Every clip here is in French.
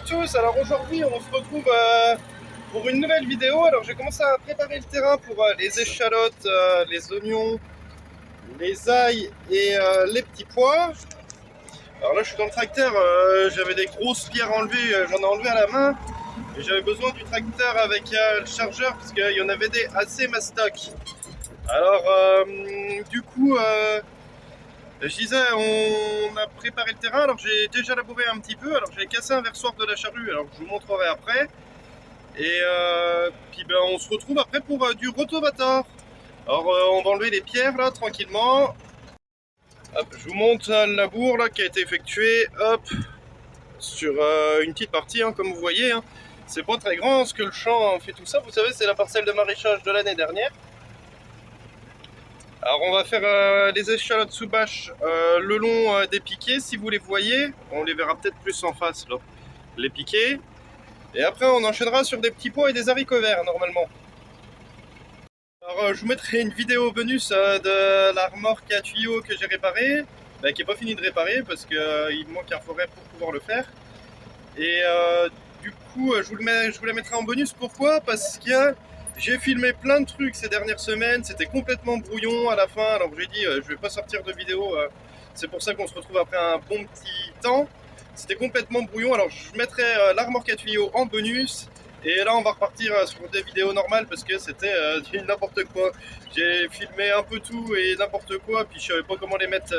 tous, alors aujourd'hui on se retrouve pour une nouvelle vidéo. Alors j'ai commencé à préparer le terrain pour les échalotes, les oignons, les ails et les petits pois. Alors là je suis dans le tracteur, j'avais des grosses pierres enlevées, j'en ai enlevé à la main. Et j'avais besoin du tracteur avec le chargeur parce qu'il y en avait des assez mastoc. Alors du coup je disais, on a préparé le terrain, alors j'ai déjà labouré un petit peu, alors j'ai cassé un versoir de la charrue, alors je vous montrerai après. Et puis ben, on se retrouve après pour du rotavator. Alors on va enlever les pierres là tranquillement. Hop, je vous montre le labour là qui a été effectué, hop, sur une petite partie, hein, comme vous voyez. Hein. C'est pas très grand parce que le champ fait tout ça, vous savez, c'est la parcelle de maraîchage de l'année dernière. Alors on va faire les échalotes sous bâche le long des piquets, si vous les voyez. On les verra peut-être plus en face là, les piquets. Et après on enchaînera sur des petits pois et des haricots verts normalement. Alors je vous mettrai une vidéo bonus de la remorque à tuyaux que j'ai réparée, qui n'est pas fini de réparer parce qu'il me manque un forêt pour pouvoir le faire. Et du coup je vous la mettrai en bonus. Pourquoi? Parce que j'ai filmé plein de trucs ces dernières semaines, c'était complètement brouillon à la fin, alors j'ai dit je vais pas sortir de vidéo, c'est pour ça qu'on se retrouve après un bon petit temps. C'était complètement brouillon, alors je mettrai la remorque à tuyaux en bonus. Et là on va repartir sur des vidéos normales parce que c'était n'importe quoi. J'ai filmé un peu tout et n'importe quoi, puis je savais pas comment les mettre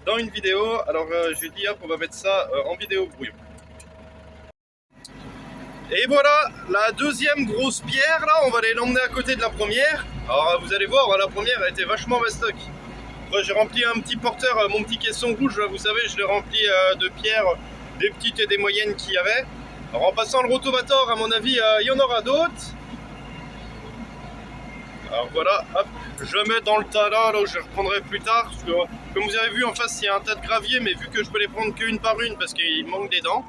dans une vidéo, alors j'ai dit hop on va mettre ça en vidéo brouillon. Et voilà, la deuxième grosse pierre, là, on va aller l'emmener à côté de la première. Alors vous allez voir, la première a été vachement mastoc. J'ai rempli un petit porteur, mon petit caisson rouge, vous savez, je l'ai rempli de pierres, des petites et des moyennes qu'il y avait. Alors en passant le rotavator, à mon avis, il y en aura d'autres. Alors voilà, hop, je mets dans le tas là, où je reprendrai plus tard. Parce que, comme vous avez vu, en face, il y a un tas de gravier, mais vu que je peux les prendre qu'une par une parce qu'il manque des dents,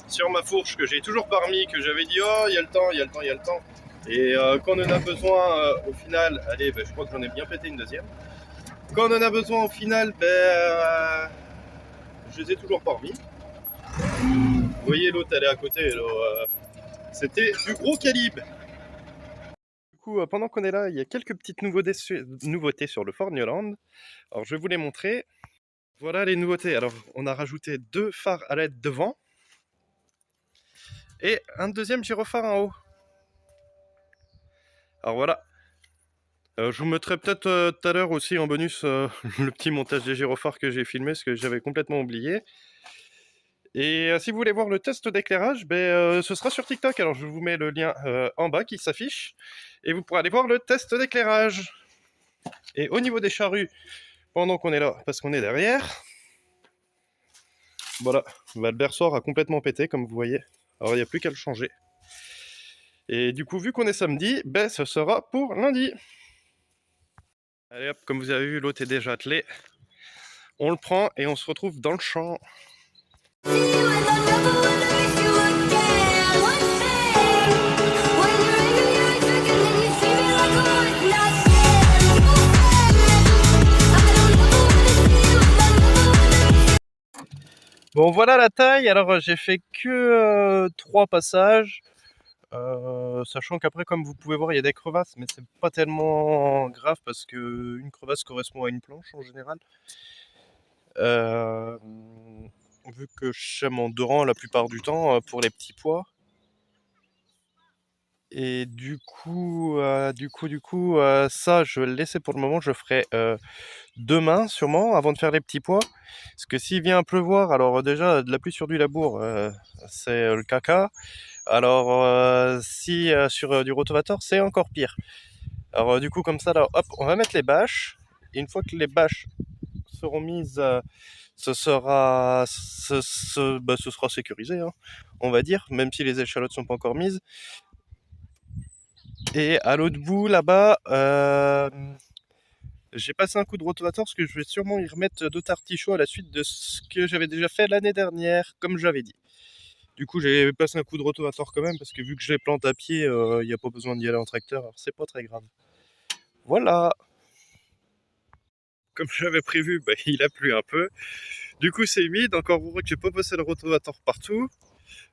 sur ma fourche que j'ai toujours parmi, que j'avais dit oh il y a le temps, il y a le temps, il y a le temps. Et quand on en a besoin au final, allez je crois que j'en ai bien pété une deuxième. Quand on en a besoin au final, je les ai toujours parmi. Vous voyez l'autre elle est à côté, c'était du gros calibre. Du coup pendant qu'on est là, il y a quelques petites nouveautés sur le Ford Newland. Alors je vais vous les montrer. Voilà les nouveautés. Alors on a rajouté 2 phares à LED devant. Et un deuxième gyrophare en haut. Alors voilà. Je vous mettrai peut-être tout à l'heure aussi en bonus le petit montage des gyrophares que j'ai filmé, parce que j'avais complètement oublié. Et si vous voulez voir le test d'éclairage, ce sera sur TikTok. Alors je vous mets le lien en bas qui s'affiche. Et vous pourrez aller voir le test d'éclairage. Et au niveau des charrues, pendant qu'on est là, parce qu'on est derrière, voilà, le berçoir a complètement pété, comme vous voyez. Alors il n'y a plus qu'à le changer. Et du coup, vu qu'on est samedi, ce sera pour lundi. Allez hop, comme vous avez vu, l'autre est déjà attelé. On le prend et on se retrouve dans le champ. Bon voilà la taille, alors j'ai fait que 3 passages. Sachant qu'après, comme vous pouvez voir, il y a des crevasses, mais c'est pas tellement grave parce que une crevasse correspond à une planche en général. Vu que je sème en 2 rangs la plupart du temps pour les petits pois. Et du coup, ça je vais le laisser pour le moment, je ferai demain sûrement avant de faire les petits pois. Parce que s'il vient à pleuvoir, alors déjà de la pluie sur du labour, c'est le caca. Alors si sur du rotavator, c'est encore pire. Alors du coup comme ça là, hop, on va mettre les bâches. Et une fois que les bâches seront mises, ce sera sécurisé, hein, on va dire, même si les échalotes sont pas encore mises. Et à l'autre bout là-bas, j'ai passé un coup de rotavator parce que je vais sûrement y remettre d'autres artichauts à la suite de ce que j'avais déjà fait l'année dernière, comme j'avais dit. Du coup, j'ai passé un coup de rotavator quand même parce que vu que je les plante à pied, il n'y a pas besoin d'y aller en tracteur, alors c'est pas très grave. Voilà. Comme j'avais prévu, il a plu un peu. Du coup, c'est humide. Encore heureux que j'ai pas passé le rotavator partout.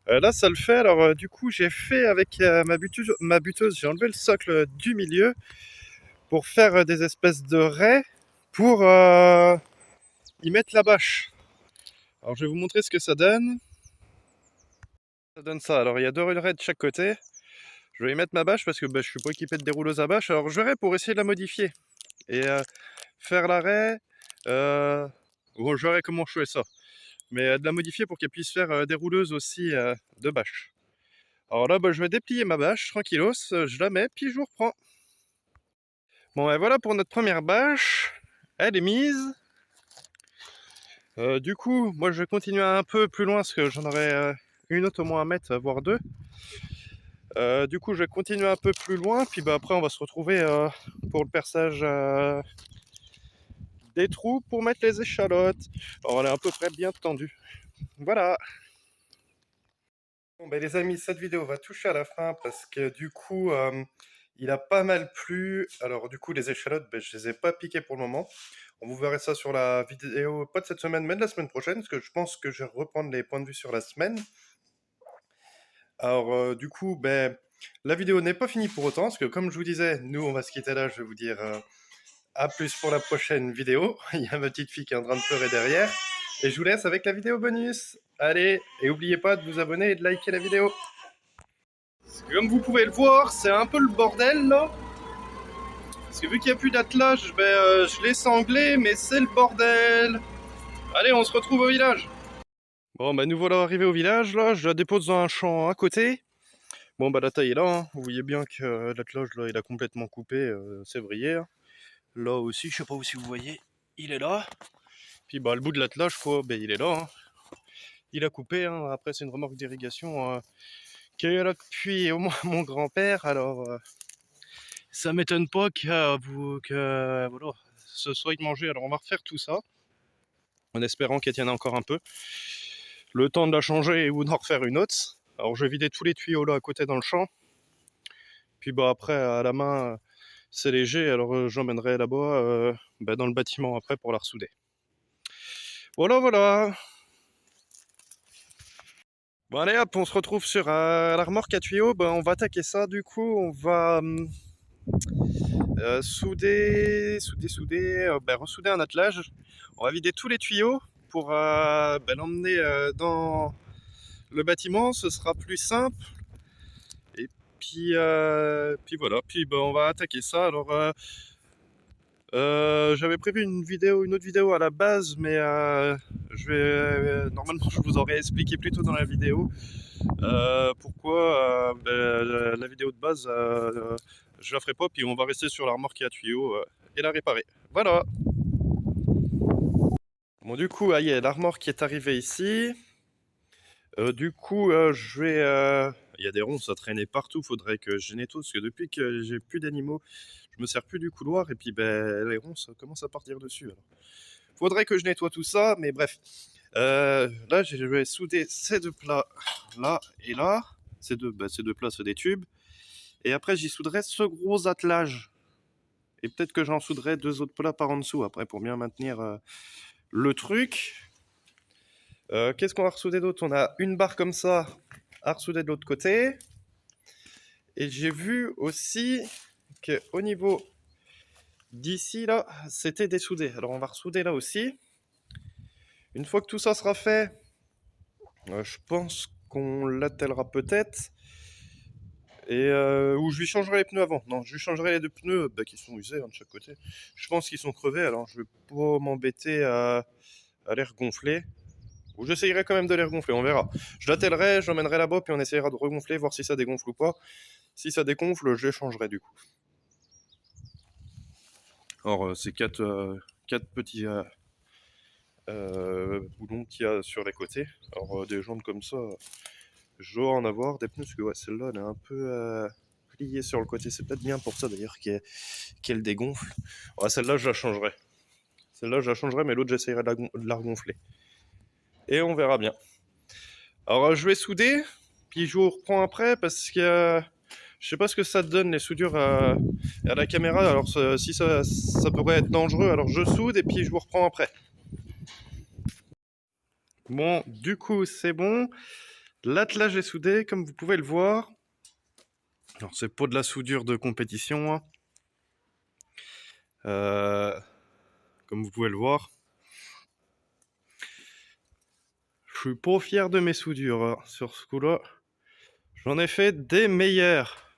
Là ça le fait, alors du coup j'ai fait avec ma buteuse, j'ai enlevé le socle du milieu pour faire des espèces de raies pour y mettre la bâche. Alors je vais vous montrer ce que ça donne. Ça donne ça, alors il y a 2 raies de chaque côté. Je vais y mettre ma bâche parce que je suis pas équipé de dérouleuse à bâche, alors je verrai pour essayer de la modifier. Et faire l'arrêt, bon, je verrai comment je fais ça. Mais de la modifier pour qu'elle puisse faire des rouleuses aussi de bâche. Alors là, je vais déplier ma bâche, tranquillos, je la mets, puis je vous reprends. Bon, et voilà pour notre première bâche. Elle est mise. Du coup, moi je vais continuer un peu plus loin parce que j'en aurai une autre au moins à mettre, voire 2. Du coup, je vais continuer un peu plus loin, puis après on va se retrouver pour le perçage des trous pour mettre les échalotes. Alors elle est à peu près bien tendue. Voilà. Bon les amis, cette vidéo va toucher à la fin parce que du coup il a pas mal plu. Alors du coup les échalotes, je les ai pas piquées pour le moment. On vous verra ça sur la vidéo, pas de cette semaine mais de la semaine prochaine, parce que je pense que je vais reprendre les points de vue sur la semaine. Alors du coup la vidéo n'est pas finie pour autant, parce que comme je vous disais, nous on va se quitter là, je vais vous dire à plus pour la prochaine vidéo. Il y a ma petite fille qui est en train de pleurer derrière. Et je vous laisse avec la vidéo bonus. Allez, et n'oubliez pas de vous abonner et de liker la vidéo. Comme vous pouvez le voir, c'est un peu le bordel là. Parce que vu qu'il n'y a plus d'attelage, je l'ai sanglé, mais c'est le bordel. Allez, on se retrouve au village. Bon, nous voilà arrivés au village là. Je la dépose dans un champ à côté. Bon, la taille est là. Hein. Vous voyez bien que l'attelage là, il a complètement coupé, c'est vrillé. Hein. Là aussi, je sais pas si vous voyez, il est là. Puis le bout de l'attelage, quoi, il est là. Hein. Il a coupé. Hein. Après, c'est une remorque d'irrigation qui est là depuis au moins mon grand-père. Alors, ça m'étonne pas que voilà, ce soit de manger. Alors, on va refaire tout ça en espérant qu'elle tienne encore un peu. Le temps de la changer ou d'en refaire une autre. Alors, je vais vider tous les tuyaux là à côté dans le champ. Puis après, à la main, c'est léger. Alors, j'emmènerai là-bas dans le bâtiment après pour la ressouder. Voilà. Bon allez hop, on se retrouve sur la remorque à tuyaux. On va attaquer ça du coup. On va ressouder un attelage. On va vider tous les tuyaux pour l'emmener dans le bâtiment. Ce sera plus simple. Et puis voilà. Puis on va attaquer ça. Alors j'avais prévu une autre vidéo à la base, mais normalement je vous aurais expliqué plus tôt dans la vidéo pourquoi la vidéo de base je la ferai pas, puis on va rester sur la remorque à tuyaux et la réparer. Voilà. Bon du coup, y a la remorque qui est arrivée ici. Du coup, il y a des ronces à traîner partout, faudrait que je nettoie, parce que depuis que j'ai plus d'animaux, je me sers plus du couloir, et puis les ronces commencent à partir dessus. Alors. Faudrait que je nettoie tout ça, mais bref. Là, je vais souder ces 2 plats, là et là. Ces deux plats, c'est des tubes. Et après, j'y souderai ce gros attelage. Et peut-être que j'en souderai 2 autres plats par en dessous, après, pour bien maintenir le truc. Qu'est-ce qu'on va ressouder d'autre? On a une barre comme ça à ressouder de l'autre côté. Et j'ai vu aussi qu'au niveau d'ici, là, c'était dessoudé. Alors, on va ressouder là aussi. Une fois que tout ça sera fait, je pense qu'on l'attellera peut-être. Et ou je lui changerai les pneus avant. Non, je lui changerai les 2 pneus qui sont usés de chaque côté. Je pense qu'ils sont crevés, alors je vais pas m'embêter à les regonfler. Ou j'essayerai quand même de les regonfler, on verra. Je l'attellerai, je l'emmènerai là-bas, puis on essayera de regonfler, voir si ça dégonfle ou pas. Si ça dégonfle, je les changerai du coup. Alors c'est 4 petits boulons qu'il y a sur les côtés. Alors des jantes comme ça, je dois en avoir. Des pneus, parce que celle-là, elle est un peu pliée sur le côté. C'est peut-être bien pour ça d'ailleurs qu'elle dégonfle. Celle-là, je la changerai. Mais l'autre, j'essayerai de la regonfler. Et on verra bien. Alors, je vais souder, puis je vous reprends après, parce que je sais pas ce que ça donne, les soudures à la caméra. Alors, si ça pourrait être dangereux, alors je soude, et puis je vous reprends après. Bon, du coup, c'est bon. L'attelage est soudé, comme vous pouvez le voir. Alors, c'est pas de la soudure de compétition, hein. Comme vous pouvez le voir. Je suis pas fier de mes soudures hein, sur ce coup-là. J'en ai fait des meilleures.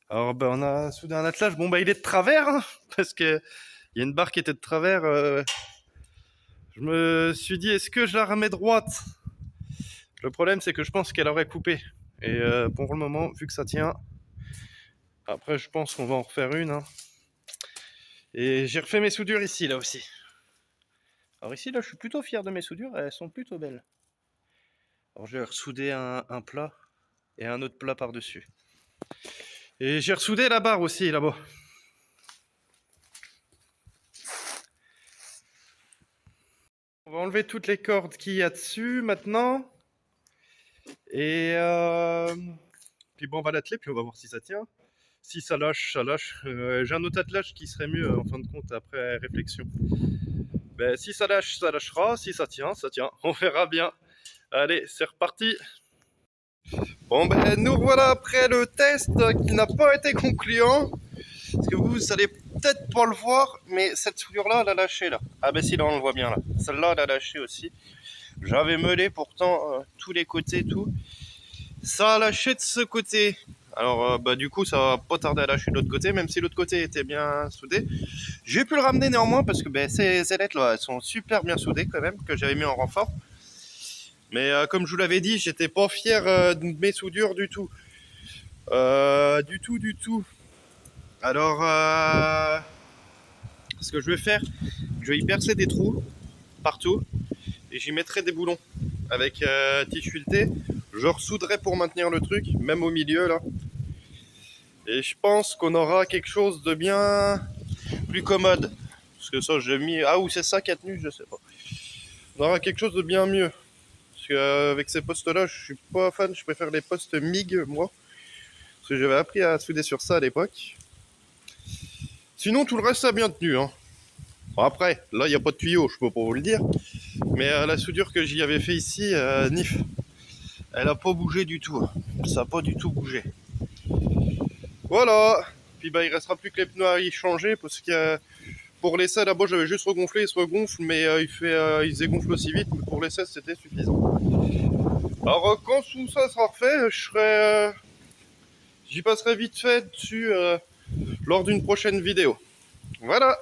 Alors, ben, on a soudé un attelage. Bon, ben, il est de travers, hein, parce que il y a une barre qui était de travers. Je me suis dit, est-ce que je la remets droite? Le problème, c'est que je pense qu'elle aurait coupé. Et pour le moment, vu que ça tient, après, je pense qu'on va en refaire une. Hein. Et j'ai refait mes soudures ici, là aussi. Alors ici, là, je suis plutôt fier de mes soudures. Elles sont plutôt belles. Alors, j'ai ressoudé un plat et un autre plat par-dessus. Et j'ai ressoudé la barre aussi, là-bas. On va enlever toutes les cordes qu'il y a dessus, maintenant. Et puis bon, on va l'atteler, puis on va voir si ça tient. Si ça lâche, ça lâche. J'ai un autre attelage qui serait mieux, en fin de compte, après réflexion. Ben, si ça lâche, ça lâchera. Si ça tient, ça tient. On verra bien. Allez, c'est reparti. Bon, ben, nous voilà après le test qui n'a pas été concluant. Parce que vous allez peut-être pas le voir, mais cette soudure-là, elle a lâché, là. Ah ben si, là, on le voit bien, là. Celle-là, elle a lâché aussi. J'avais meulé pourtant tous les côtés, tout. Ça a lâché de ce côté. Alors, bah, du coup, ça va pas tarder à lâcher de l'autre côté, même si l'autre côté était bien soudé. J'ai pu le ramener néanmoins parce que ben, ces ailettes là, elles sont super bien soudées quand même, que j'avais mis en renfort. Mais comme je vous l'avais dit, j'étais pas fier de mes soudures du tout. Du tout. Alors, ce que je vais faire, je vais y percer des trous partout et j'y mettrai des boulons avec tige filetée. Je ressouderai pour maintenir le truc, même au milieu là. Et je pense qu'on aura quelque chose de bien plus commode. Parce que ça, j'ai mis. Ah, ou c'est ça qui a tenu, je sais pas. On aura quelque chose de bien mieux. Parce qu'avec ces postes-là, je suis pas fan. Je préfère les postes MIG, moi. Parce que j'avais appris à souder sur ça à l'époque. Sinon, tout le reste a bien tenu. Hein. Bon, après, là, il n'y a pas de tuyau, je peux pas vous le dire. Mais la soudure que j'y avais fait ici, NIF, elle a pas bougé du tout. Ça a pas du tout bougé. Voilà. Puis bah, il restera plus que les pneus à y changer parce que pour l'essai là-bas j'avais juste regonflé, il se regonfle mais il se dégonfle aussi vite, mais pour l'essai c'était suffisant. Alors quand tout ça sera refait, j'y passerai vite fait dessus lors d'une prochaine vidéo. Voilà.